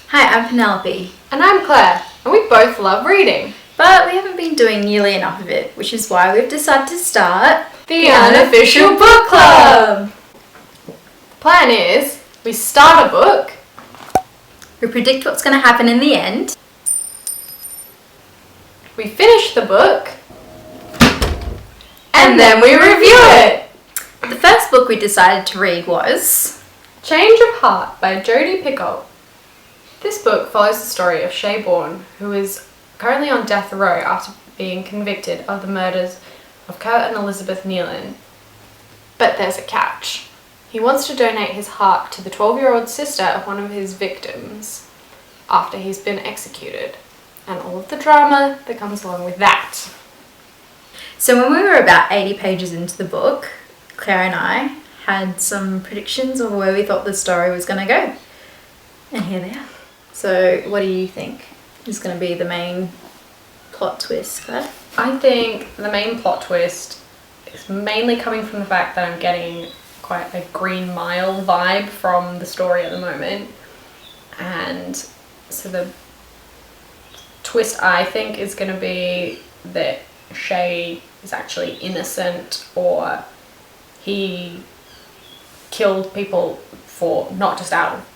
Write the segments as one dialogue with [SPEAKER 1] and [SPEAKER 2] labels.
[SPEAKER 1] Hi, I'm Penelope.
[SPEAKER 2] And I'm Claire, and we both love reading.
[SPEAKER 1] But we haven't been doing nearly enough of it, which is why we've decided to start
[SPEAKER 2] The Unofficial Book Club! The plan is, we start a book,
[SPEAKER 1] we predict what's going to happen in the end,
[SPEAKER 2] we finish the book, and then we review it!
[SPEAKER 1] The first book we decided to read was
[SPEAKER 2] Change of Heart by Jodi Picoult. This book follows the story of Shay Bourne, who is currently on death row after being convicted of the murders of Kurt and Elizabeth Nealon. But there's a catch. He wants to donate his heart to the 12-year-old sister of one of his victims after he's been executed, and all of the drama that comes along with that.
[SPEAKER 1] So when we were about 80 pages into the book, Claire and I had some predictions of where we thought the story was going to go. And here they are. So what do you think is going to be the main plot twist, Claire?
[SPEAKER 2] I think the main plot twist is mainly coming from the fact that I'm getting quite a Green Mile vibe from the story at the moment. And so the twist I think is going to be that Shay is actually innocent, or he killed people for not just out of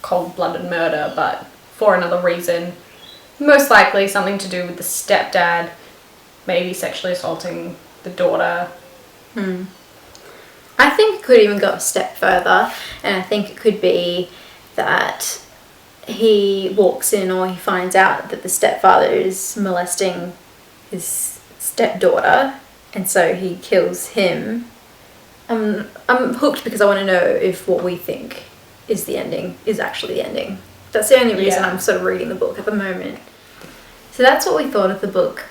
[SPEAKER 2] cold-blooded murder, but for another reason. Most likely something to do with the stepdad, maybe sexually assaulting the daughter.
[SPEAKER 1] I think it could even go a step further, and I think it could be that he walks in or he finds out that the stepfather is molesting his stepdaughter, and so he kills him. I'm hooked because I want to know if what we think is the ending is actually the ending. That's the only reason I'm sort of reading the book at the moment. So that's what we thought of the book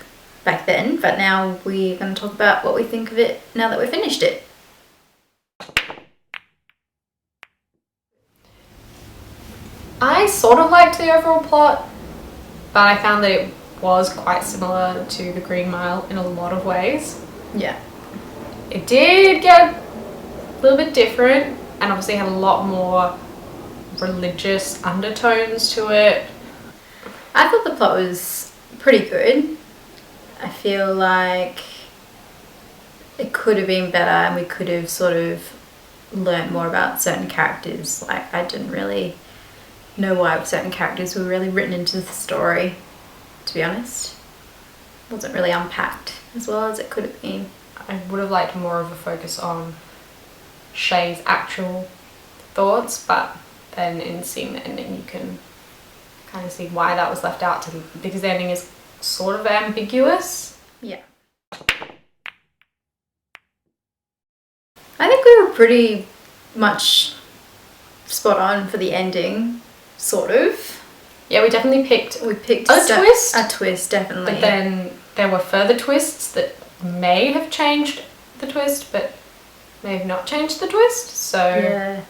[SPEAKER 1] back then, but now we're going to talk about what we think of it now that we've finished it.
[SPEAKER 2] I sort of liked the overall plot, but I found that it was quite similar to The Green Mile in a lot of ways.
[SPEAKER 1] Yeah.
[SPEAKER 2] It did get a little bit different, and obviously had a lot more religious undertones to it.
[SPEAKER 1] I thought the plot was pretty good. I feel like it could have been better, and we could have sort of learnt more about certain characters. Like, I didn't really know why certain characters were really written into the story, to be honest. It wasn't really unpacked as well as it could have been.
[SPEAKER 2] I would have liked more of a focus on Shay's actual thoughts, but then in seeing the ending you can kind of see why that was left out, because the ending is sort of ambiguous.
[SPEAKER 1] Yeah. I think we were pretty much spot on for the ending, sort of.
[SPEAKER 2] Yeah, we definitely picked
[SPEAKER 1] a
[SPEAKER 2] twist.
[SPEAKER 1] A twist, definitely.
[SPEAKER 2] But then there were further twists that may have changed the twist, but may have not changed the twist, so...
[SPEAKER 1] Yeah.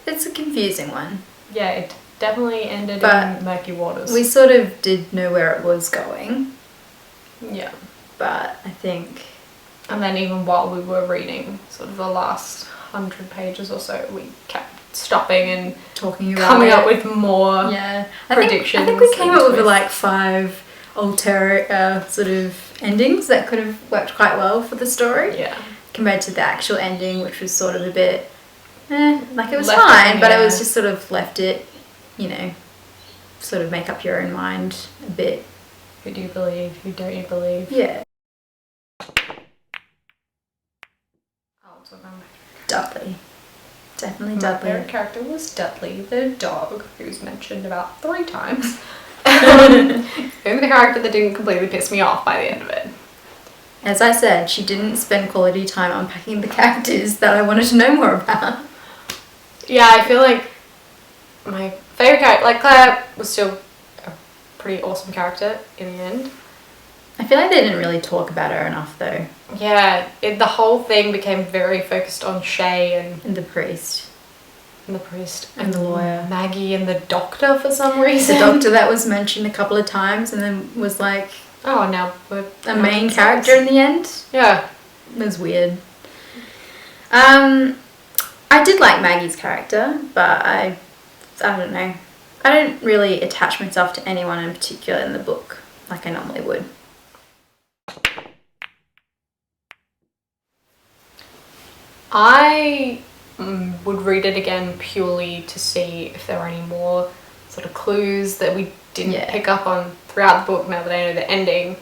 [SPEAKER 1] It's a confusing one.
[SPEAKER 2] Yeah, it definitely ended in murky waters.
[SPEAKER 1] We sort of did know where it was going.
[SPEAKER 2] Yeah.
[SPEAKER 1] But I think...
[SPEAKER 2] And then even while we were reading sort of the last 100 pages or so, we kept stopping and
[SPEAKER 1] talking about
[SPEAKER 2] coming up with more predictions.
[SPEAKER 1] I think we came up with like 5 alter sort of endings that could have worked quite well for the story.
[SPEAKER 2] Yeah.
[SPEAKER 1] Compared to the actual ending, which was sort of a bit, like it was
[SPEAKER 2] left
[SPEAKER 1] fine, but it was just sort of left it, you know, sort of make up your own mind a bit.
[SPEAKER 2] Who do you believe? Who don't you believe?
[SPEAKER 1] Yeah.
[SPEAKER 2] Oh,
[SPEAKER 1] Dudley. Definitely
[SPEAKER 2] My
[SPEAKER 1] Dudley.
[SPEAKER 2] favorite character was Dudley, the dog, who's mentioned about 3 times. The only character that didn't completely piss me off by the end of it.
[SPEAKER 1] As I said, she didn't spend quality time unpacking the characters that I wanted to know more about.
[SPEAKER 2] Yeah, I feel like my favourite character, like Claire, was still a pretty awesome character in the end.
[SPEAKER 1] I feel like they didn't really talk about her enough though.
[SPEAKER 2] Yeah, the whole thing became very focused on Shay
[SPEAKER 1] and the priest.
[SPEAKER 2] And the priest.
[SPEAKER 1] And the lawyer.
[SPEAKER 2] Maggie and the doctor for some reason.
[SPEAKER 1] The doctor that was mentioned a couple of times and then was like...
[SPEAKER 2] Oh, now we're...
[SPEAKER 1] a main character in the end.
[SPEAKER 2] Yeah.
[SPEAKER 1] It was weird. I did like Maggie's character, but I don't know. I don't really attach myself to anyone in particular in the book like I normally would.
[SPEAKER 2] I would read it again purely to see if there are any more sort of clues that we didn't pick up on throughout the book now that I know the ending.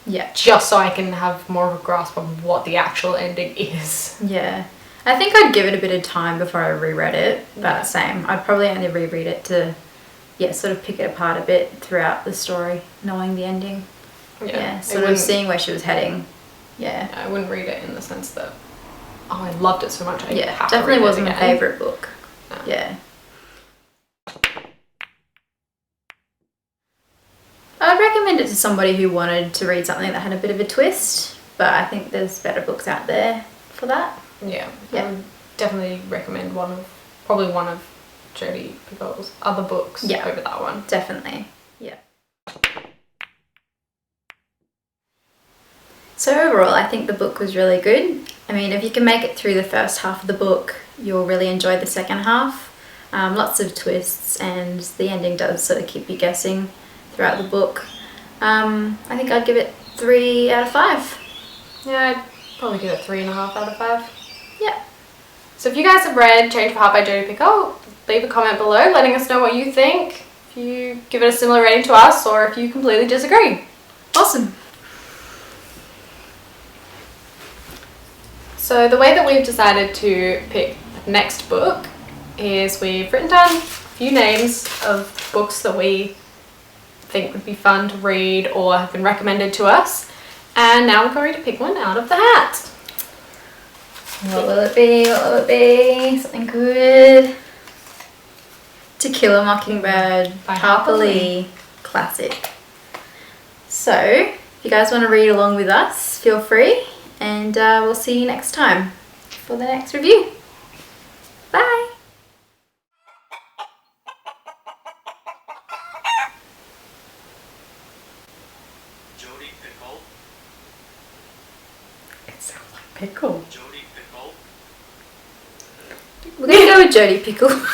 [SPEAKER 1] Yeah.
[SPEAKER 2] Just so I can have more of a grasp of what the actual ending is.
[SPEAKER 1] Yeah. I think I'd give it a bit of time before I reread it, but same. I'd probably only reread it to, sort of pick it apart a bit throughout the story, knowing the ending. Yeah, sort of seeing where she was heading. Yeah.
[SPEAKER 2] I wouldn't read it in the sense that, oh, I loved it so much. I have to
[SPEAKER 1] definitely
[SPEAKER 2] read
[SPEAKER 1] wasn't
[SPEAKER 2] it
[SPEAKER 1] my
[SPEAKER 2] again.
[SPEAKER 1] favourite book. No. Yeah. I'd recommend it to somebody who wanted to read something that had a bit of a twist, but I think there's better books out there for that.
[SPEAKER 2] Yeah. I would definitely recommend probably one of Jodi Picoult's other books over that one.
[SPEAKER 1] Definitely. Yeah. So overall, I think the book was really good. I mean, if you can make it through the first half of the book, you'll really enjoy the second half. Lots of twists, and the ending does sort of keep you guessing throughout the book. I think I'd give it 3 out of 5.
[SPEAKER 2] Yeah, I'd probably give it 3.5 out of 5.
[SPEAKER 1] Yeah.
[SPEAKER 2] So if you guys have read Change of Heart by Jodi Picoult, leave a comment below letting us know what you think. If you give it a similar rating to us, or if you completely disagree.
[SPEAKER 1] Awesome.
[SPEAKER 2] So the way that we've decided to pick the next book is we've written down a few names of books that we think would be fun to read or have been recommended to us, and now we're going to pick one out of the hat.
[SPEAKER 1] What will it be? What will it be? Something good. To Kill a Mockingbird by Harper Lee. Classic. So, if you guys want to read along with us, feel free, and we'll see you next time for the next review. Bye!
[SPEAKER 3] Jodi Picoult.
[SPEAKER 2] It sounds like pickle.
[SPEAKER 3] Jodi Picoult.
[SPEAKER 1] We're going to go with Jodi Picoult.